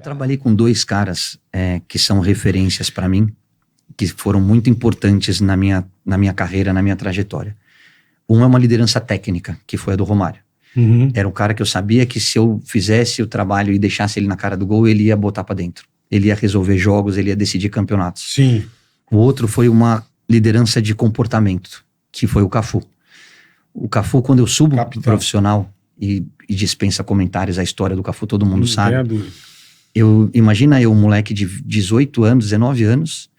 trabalhei com dois caras que são referências para mim, que foram muito importantes na minha carreira, na minha trajetória. Um é uma liderança técnica, que foi a do Romário. Uhum. Era um cara que eu sabia que se eu fizesse o trabalho e deixasse ele na cara do gol, ele ia botar pra dentro. Ele ia resolver jogos, ele ia decidir campeonatos. Sim. O outro foi uma liderança de comportamento, que foi o Cafu. O Cafu, quando eu subo pro profissional, e dispensa comentários, a história do Cafu, todo mundo sabe. Imagina eu, um moleque de 18 anos, 19 anos,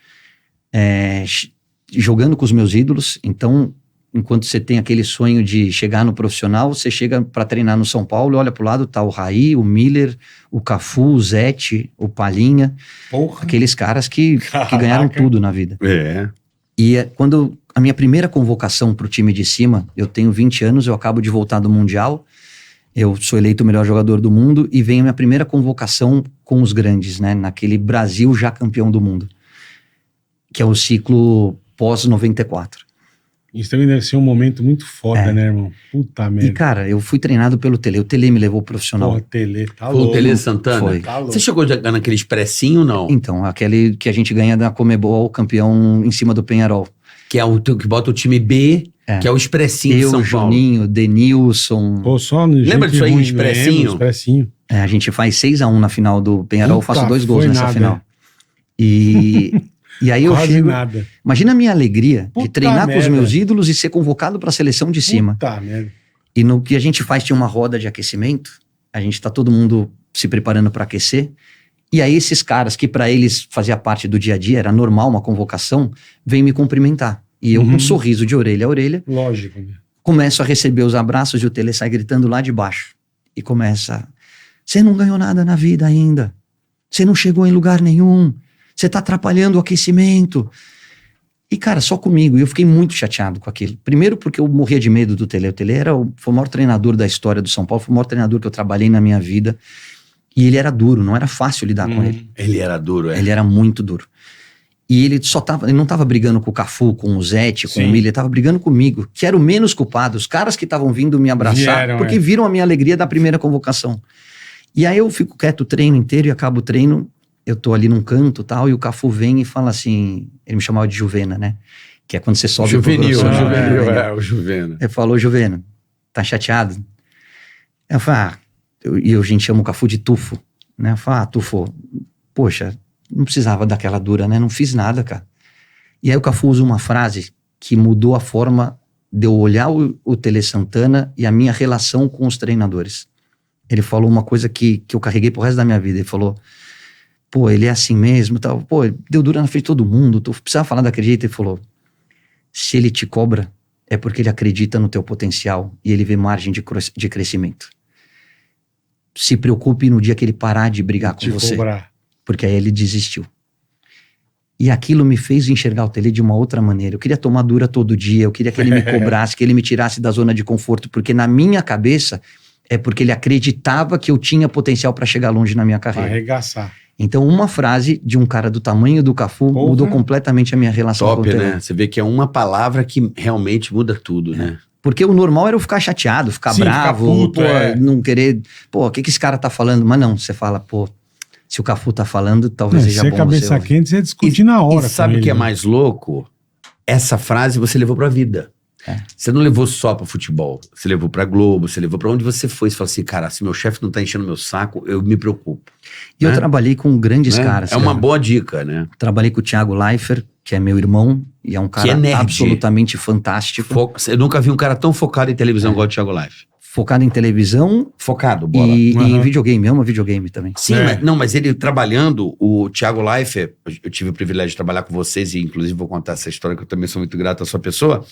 jogando com os meus ídolos. Então, enquanto você tem aquele sonho de chegar no profissional, você chega para treinar no São Paulo, olha pro lado, tá o Raí, o Miller, o Cafu, o Zete, o Palhinha. Porra. Aqueles caras que ganharam tudo na vida. E quando a minha primeira convocação pro time de cima, eu tenho 20 anos, eu acabo de voltar do Mundial, eu sou eleito o melhor jogador do mundo e vem a minha primeira convocação com os grandes, né? Naquele Brasil já campeão do mundo, que é o ciclo pós-94. Isso também deve ser um momento muito foda, né, irmão? Puta merda. E, cara, eu fui treinado pelo Tele. O Tele me levou pro profissional. Porra, Tele, tá louco. Foi o Tele Santana? Foi. Tá louco. Você chegou naquele expressinho ou não? Então, aquele que a gente ganha da Comebol, campeão em cima do Penharol. Que é o que bota o time B, que é o expressinho de São Paulo. Juninho, Denilson. Pô, só lembra disso aí, ruim, expressinho? Expressinho. A gente faz 6-1 na final do Penharol. Eu faço 2 gols nessa final. E aí eu chego... Nada. Imagina a minha alegria de treinar com os meus ídolos e ser convocado pra seleção de cima. Puta merda. E no que a gente faz, tinha uma roda de aquecimento. A gente tá todo mundo se preparando pra aquecer. E aí esses caras que pra eles fazia parte do dia a dia, era normal uma convocação, vêm me cumprimentar. E eu com um sorriso de orelha a orelha. Lógico, né? Começo a receber os abraços e o Tele sai gritando lá de baixo. E começa: você não ganhou nada na vida ainda. Você não chegou em lugar nenhum. Você tá atrapalhando o aquecimento. E, cara, só comigo. E eu fiquei muito chateado com aquilo. Primeiro porque eu morria de medo do Tele. O Tele foi o maior treinador da história do São Paulo. Foi o maior treinador que eu trabalhei na minha vida. E ele era duro. Não era fácil lidar com ele. Ele era duro, Ele era muito duro. E ele não tava brigando com o Cafu, com o Zete, com o Miller. Ele tava brigando comigo, que era o menos culpado. Os caras que estavam vindo me abraçar, porque viram a minha alegria da primeira convocação. E aí eu fico quieto o treino inteiro e acabo o treino... Eu tô ali num canto e tal, e o Cafu vem e fala assim, ele me chamava de Juvena, né? Que é quando você sobe Juvenil, pro o Juvena. Ele falou: Juvena, tá chateado? Eu falei, e a gente chama o Cafu de Tufo, né? Eu falei, Tufo, poxa, não precisava daquela dura, né? Não fiz nada, cara. E aí o Cafu usa uma frase que mudou a forma de eu olhar o Tele Santana e a minha relação com os treinadores. Ele falou uma coisa que eu carreguei pro resto da minha vida. Ele falou: pô, ele é assim mesmo, tal. Pô, deu dura na frente de todo mundo, tu precisava falar daquele jeito. Ele falou: se ele te cobra, é porque ele acredita no teu potencial e ele vê margem de crescimento. Se preocupe no dia que ele parar de brigar com você, porque aí ele desistiu. E aquilo me fez enxergar o Tele de uma outra maneira. Eu queria tomar dura todo dia, eu queria que ele me cobrasse, que ele me tirasse da zona de conforto, porque na minha cabeça é porque ele acreditava que eu tinha potencial para chegar longe na minha carreira. Arregaçar. Então, uma frase de um cara do tamanho do Cafu mudou completamente a minha relação com o Tele. Né? Você vê que é uma palavra que realmente muda tudo, né? Porque o normal era eu ficar chateado, ficar bravo, ficar puto, não querer... Pô, o que esse cara tá falando? Mas não, você fala, pô, se o Cafu tá falando, talvez seja bom. Se é cabeça quente, você discute na hora. E sabe o que é mais louco? Essa frase você levou pra vida. Você não levou só pra futebol, você levou pra Globo, você levou pra onde você foi. Você falou assim, cara, se meu chefe não tá enchendo meu saco, eu me preocupo. E eu trabalhei com grandes caras. É uma boa dica, né? Trabalhei com o Thiago Leifert, que é meu irmão, e é um cara absolutamente fantástico. Eu nunca vi um cara tão focado em televisão igual o Thiago Leifert. Focado em televisão. Focado, bola. E em videogame, ama videogame também. Sim, mas ele trabalhando, o Thiago Leifert, eu tive o privilégio de trabalhar com vocês, e inclusive vou contar essa história, que eu também sou muito grato à sua pessoa.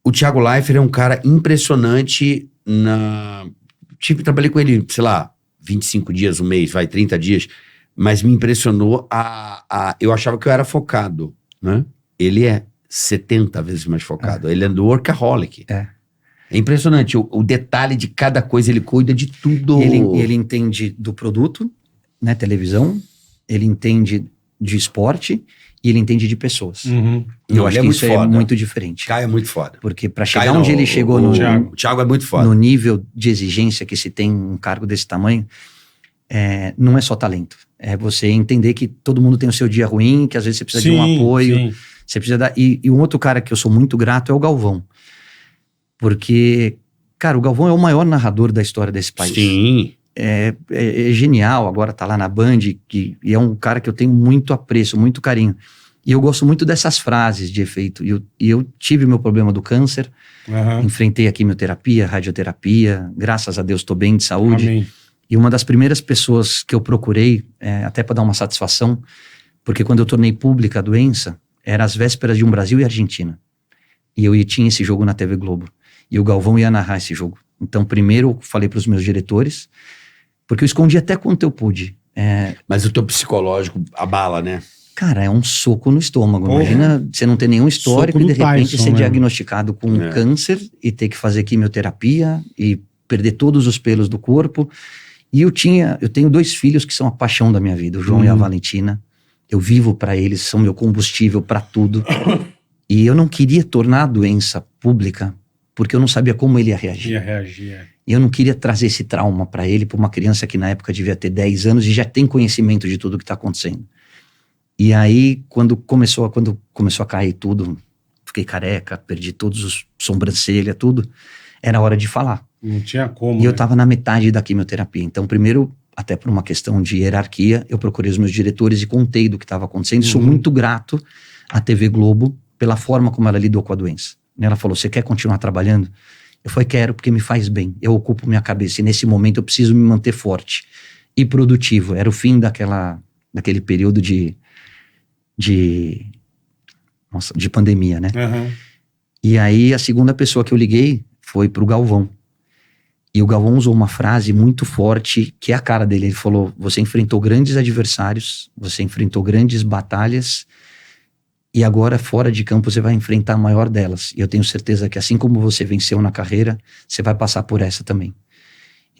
O Thiago Leifert é um cara impressionante trabalhei com ele, sei lá, 25 dias, um mês, 30 dias, mas me impressionou eu achava que eu era focado, né? Ele é 70 vezes mais focado. Ele é do workaholic. É impressionante o detalhe de cada coisa, ele cuida de tudo. Ele entende do produto, né, televisão, ele entende de esporte e ele entende de pessoas. Eu acho que isso é muito diferente. Caio é muito foda. Porque pra chegar onde ele chegou o Thiago é muito foda. No nível de exigência que se tem um cargo desse tamanho, não é só talento. É você entender que todo mundo tem o seu dia ruim, que às vezes você precisa de um apoio. Sim. Você precisa dar... E um outro cara que eu sou muito grato é o Galvão. Porque, cara, o Galvão é o maior narrador da história desse país. Sim. É genial, agora tá lá na Band, e é um cara que eu tenho muito apreço, muito carinho. E eu gosto muito dessas frases de efeito. E eu tive meu problema do câncer, enfrentei a quimioterapia, radioterapia, graças a Deus estou bem de saúde. Amém. E uma das primeiras pessoas que eu procurei, até para dar uma satisfação, porque quando eu tornei pública a doença, era às vésperas de um Brasil e Argentina. E eu tinha esse jogo na TV Globo. E o Galvão ia narrar esse jogo. Então, primeiro eu falei para os meus diretores, porque eu escondi até quanto eu pude. Mas o teu psicológico abala, né? Cara, é um soco no estômago. Imagina você não ter nenhum histórico e de repente Tyson, ser né? diagnosticado com câncer e ter que fazer quimioterapia e perder todos os pelos do corpo. E eu tenho 2 filhos que são a paixão da minha vida, o João e a Valentina. Eu vivo para eles, são meu combustível para tudo. E eu não queria tornar a doença pública, porque eu não sabia como ele ia reagir. E eu não queria trazer esse trauma para ele, para uma criança que na época devia ter 10 anos e já tem conhecimento de tudo que está acontecendo. E aí, quando começou a cair tudo, fiquei careca, perdi todos os sobrancelha, tudo, era hora de falar. Não tinha como. E eu tava na metade da quimioterapia. Então, primeiro, até por uma questão de hierarquia, eu procurei os meus diretores e contei do que estava acontecendo. Sou muito grato à TV Globo pela forma como ela lidou com a doença. Ela falou, você quer continuar trabalhando? Eu falei, quero, porque me faz bem. Eu ocupo minha cabeça e nesse momento eu preciso me manter forte e produtivo. Era o fim daquele período de pandemia, né? E aí a segunda pessoa que eu liguei foi pro Galvão. E o Galvão usou uma frase muito forte, que é a cara dele. Ele falou, você enfrentou grandes adversários, você enfrentou grandes batalhas, e agora fora de campo você vai enfrentar a maior delas. E eu tenho certeza que assim como você venceu na carreira, você vai passar por essa também.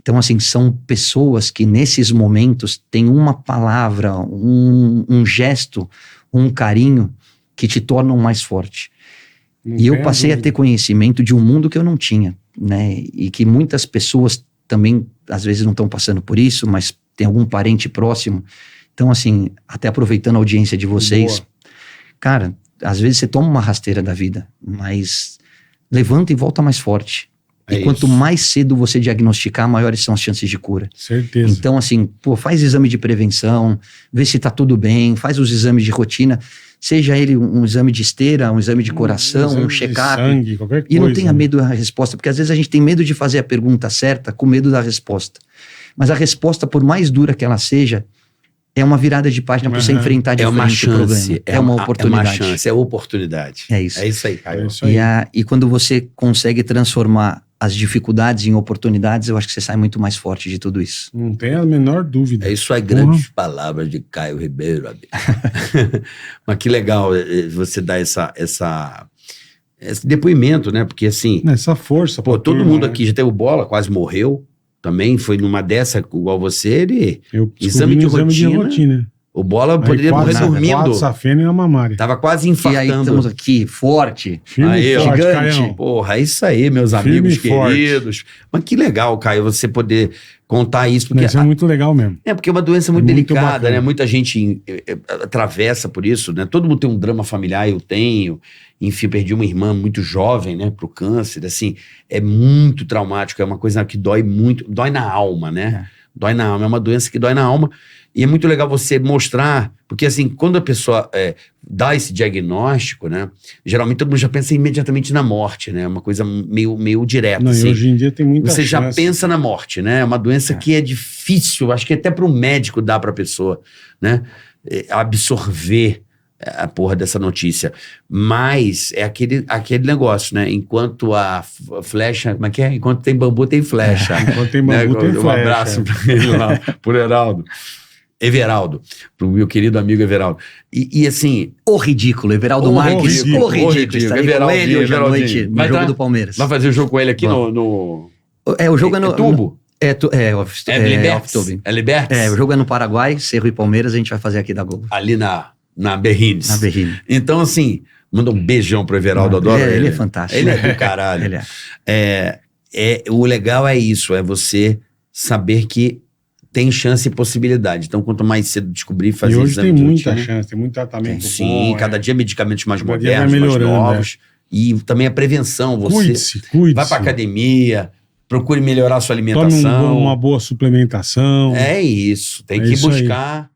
Então, assim, são pessoas que nesses momentos têm uma palavra, um gesto, um carinho que te tornam mais forte. E eu passei a ter conhecimento de um mundo que eu não tinha, né? E que muitas pessoas também, às vezes, não estão passando por isso, mas tem algum parente próximo. Então, assim, até aproveitando a audiência de vocês, cara, às vezes você toma uma rasteira da vida, mas levanta e volta mais forte. E quanto mais cedo você diagnosticar, maiores são as chances de cura. Certeza. Então, assim, faz exame de prevenção, vê se tá tudo bem, faz os exames de rotina, seja ele um exame de esteira, um exame de coração, um check-up. Sangue, qualquer coisa. E não tenha medo da resposta, porque às vezes a gente tem medo de fazer a pergunta certa com medo da resposta. Mas a resposta, por mais dura que ela seja, é uma virada de página para você enfrentar de frente o problema. É uma oportunidade. É uma chance, é oportunidade. É isso. É isso aí, Caio. É isso aí. E quando você consegue transformar as dificuldades em oportunidades, eu acho que você sai muito mais forte de tudo isso. Não tem a menor dúvida. É isso aí, grandes palavras de Caio Ribeiro. Amigo. Mas que legal você dar esse depoimento, né? Porque assim... Essa força. Pô, todo mundo aqui já teve bola, quase morreu. Também foi numa dessa, igual você, ele... Exame de rotina. O Bola poderia morrer dormindo. 4 safena e uma mamária. Tava quase infartando. E aí estamos aqui, forte. Firme aí, forte, gigante. Caião. Porra, é isso aí, meus Firme amigos e forte. queridos. Mas que legal, Caio, você poder contar isso. Porque Isso é muito legal mesmo. porque é uma doença muito Muito delicada, bacana. né? Muita gente atravessa por isso, né? Todo mundo tem um drama familiar, eu tenho. Enfim, perdi uma irmã muito jovem, né? Pro câncer, assim. É muito traumático, é uma coisa que dói muito. Dói na alma, né? Dói na alma, é uma doença que dói na alma. E é muito legal você mostrar, porque assim, quando a pessoa dá esse diagnóstico, né? Geralmente todo mundo já pensa imediatamente na morte, né? Uma coisa meio direta, Não, assim. e hoje em dia tem muita Você já chance. pensa na morte, né? É uma doença que é difícil, acho que até para o médico dá para a pessoa, né? Absorver a porra dessa notícia. Mas é aquele negócio, né? Enquanto a flecha... Como é que é? Enquanto tem bambu, tem flecha. Enquanto tem bambu, tem flecha. Um abraço para ele lá, por Everaldo, pro meu querido amigo Everaldo. E assim... O ridículo, Everaldo Marques. O ridículo. Estarei com ele hoje à noite no jogo do Palmeiras. Vai fazer o jogo com ele aqui no... O jogo é no... Tubo? Off-Tubing. É Libertes? O jogo é no Paraguai, Cerro e Palmeiras, a gente vai fazer aqui da Globo. Ali na Berrines. Na Berrine. Então, assim, manda um beijão pro Everaldo, adoro ele. Ele é fantástico. Ele é do caralho. Ele é. O legal é isso, é você saber que tem chance e possibilidade. Então, quanto mais cedo descobrir, fazer E hoje tem exame de muita rotina, chance, tem muito tratamento sim, bom. cada dia medicamentos mais Cada dia vai modernos, mais melhorando, novos. E também a prevenção. Você Cuide-se. vai pra academia, procure melhorar a sua Tome alimentação. uma boa suplementação. É isso. Tem É que isso aí. buscar